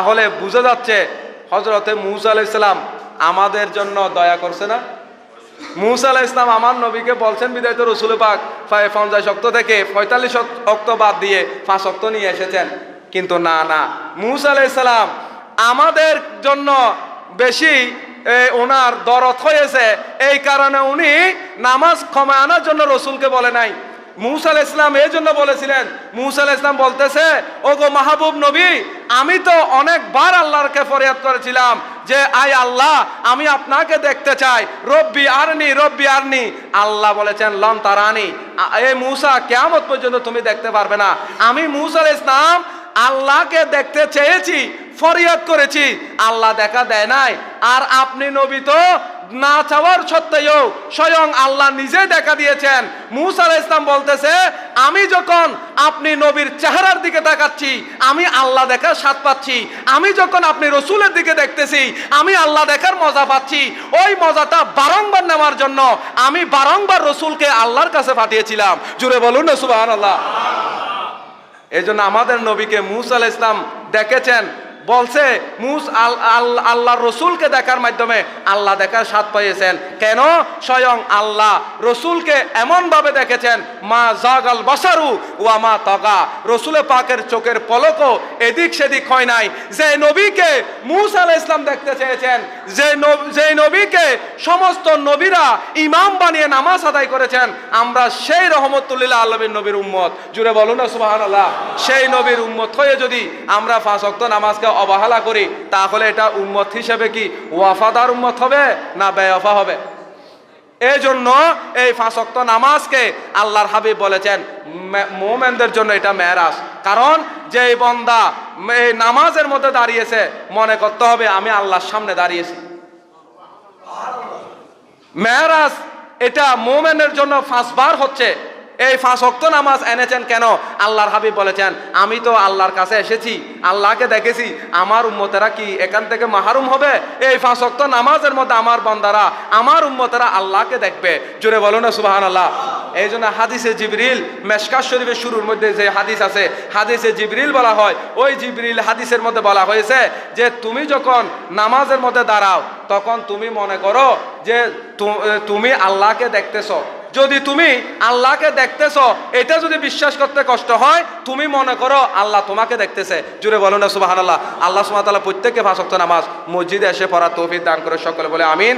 তাহলে বুঝা যাচ্ছে হযরতে মূসা আলাইহিস সালাম আমাদের জন্য দয়া করছে না? মূসা আলাইহিস সালাম আমার নবীকে বলছেন বিদায় তো রসুল পাক 50 ওয়াক্ত থেকে 45 ওয়াক্ত বাদ দিয়ে 5 ওয়াক্ত নিয়ে এসেছেন। কিন্তু না, মূসা আলাইহিস সালাম আমাদের জন্য বেশি ওনার দরদ হয়েছে, এই কারণে উনি নামাজ ক্ষমা আনার জন্য রসুলকে বলে নাই। মূসা আলাইহিস সালাম এই জন্য বলেছিলেন, মূসা আলাইহিস সালাম বলতেছে, ওগো মাহবুব নবী, আমি তো অনেকবার আল্লাহরকে ফরিয়াদ করেছিলাম যে আয় আল্লাহ, আমি আপনাকে দেখতে চাই, রব্বি আরনি। আল্লাহ বলেছেন লন তারানি, এ মূসা কিয়ামত পর্যন্ত তুমি দেখতে পারবে না। আমি মূসা আলাইহিস সালাম আল্লাহকে দেখতে চেয়েছি, ফরিয়াদ করেছি, আল্লাহ দেখা দেয় নাই। আর আপনি নবী তো না চাওয়ার সত্ত্বেও স্বয়ং আল্লাহ নিজে দেখা দিয়েছেন। মূসা আলাইহিস সালাম বলতেছে, আমি যখন আপনি নবীর চেহারার দিকে তাকাচ্ছি আমি আল্লাহ দেখার স্বাদ পাচ্ছি, আমি যখন আপনি রসুলের দিকে দেখতেছি আমি আল্লাহ দেখার মজা পাচ্ছি। ওই মজাটা বারংবার নেওয়ার জন্য আমি বারংবার রসুলকে আল্লাহর কাছে পাঠিয়েছিলাম। জুড়ে বলুন না সুবহানাল্লাহ। এই জন্য আমাদের নবীকে মূসা আলাইহিস সালাম দেখেছেন, বলছে আল্লাহর রসুলকে দেখার মাধ্যমে আল্লাহ দেখার স্বাদ পেয়েছেন। কেন? স্বয়ং আল্লাহ রসুলকে এমন ভাবে দেখেছেন, মা জাগাল বাসারু ওয়া মা তাগা, রসুলে পাকের চোখের পলকও এদিক সেদিক হয় নাই। যে নবীকে মূসা আলাইহিস সালাম দেখতে চেয়েছেন, যে নবীকে সমস্ত নবীরা ইমাম বানিয়ে নামাজ আদায় করেছেন, আমরা সেই রহমতুল লিল আলামিন নবীর উম্মত। জুড়ে বলুন না সুবহানাল্লাহ। সেই নবীর উম্মত হয়ে যদি আমরা 5 ওয়াক্ত নামাজকে অবহেলা করি, তাহলে এটা উম্মত হিসেবে কি ওয়াফাদার উম্মত হবে না বেওয়াফা হবে? এই জন্য এই 5 ওয়াক্ত নামাজকে আল্লাহর হাবিব বলেছেন মুমিনদের জন্য এটা মেরাজ। কারণ যে বান্দা এই নামাজের মধ্যে দাঁড়িয়েছে, মনে করতে হবে আমি আল্লাহর সামনে দাঁড়িয়েছি। মেরাজ এটা মুমিনের জন্য 5 বার হচ্ছে। এই 5 ওয়াক্ত নামাজ এনেছেন কেন? আল্লাহর হাবিব বলেছেন, আমি তো আল্লাহর কাছে এসেছি, আল্লাহকে দেখেছি, আমার উম্মতেরা কি এখান থেকে মাহরুম হবে? এই 5 ওয়াক্ত নামাজের মধ্যে আমার বান্দারা, আমার উম্মতেরা আল্লাহকে দেখবে। জোরে বলো না সুবহানাল্লাহ। এই জন্য হাদিসে জিবরিল, মেশকাত শরীফের শুরুর মধ্যে যে হাদিস আছে, হাদিসে জিবরিল বলা হয়, ওই জিবরিল হাদিসের মধ্যে বলা হয়েছে যে তুমি যখন নামাজের মধ্যে দাঁড়াও তখন তুমি মনে করো যে তুমি আল্লাহকে দেখতেছো। যদি তুমি আল্লাহকে দেখতেছো, এটা যদি বিশ্বাস করতে কষ্ট হয়, তুমি মনে করো আল্লাহ তোমাকে দেখতেছে। জুড়ে বলো না সুবহানাল্লাহ। আল্লাহ সুবহানাহু ওয়া তাআলা প্রত্যেককে 5 ওয়াক্ত নামাজ মসজিদে এসে পড়ার তৌফিক দান করে সকলে বলে আমিন।